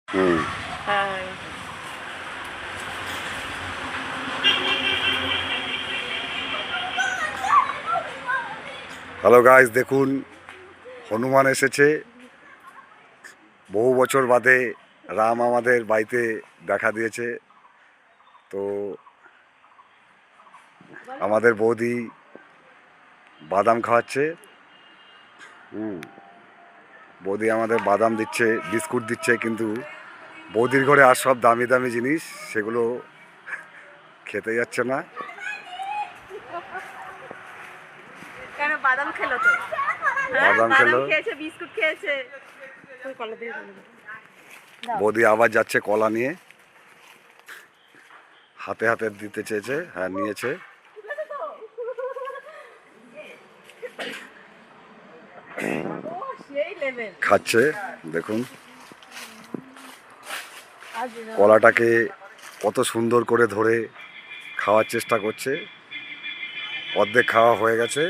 হুম। হ্যাঁ। Hello guys, দেখুন হনুমান এসেছে। বহু বছর বাদে রাম আমাদের বাড়িতে দেখা দিয়েছে। তো আমাদের বৌদি বাদাম খাওয়াচ্ছে। বৌদি আমাদের বাদাম দিচ্ছে, বিস্কুট দিচ্ছে, কিন্তু বৌদির ঘরে আর সব দামি দামি জিনিস, সেগুলো খেতে যাচ্ছে না। কেন বাদাম খেলো তো? হ্যাঁ, বাদাম বাদাম খেলো। খেয়েছে, বিস্কুট খেয়েছে। বৌদি আবার যাচ্ছে কলা নিয়ে, হাতে হাতে দিতে চেয়েছে। হ্যাঁ, নিয়েছে। খাচ্ছে। দেখুন কলাটাকে কত সুন্দর করে ধরে খাওয়ার চেষ্টা করছে। অর্ধেক খাওয়া হয়ে গেছে।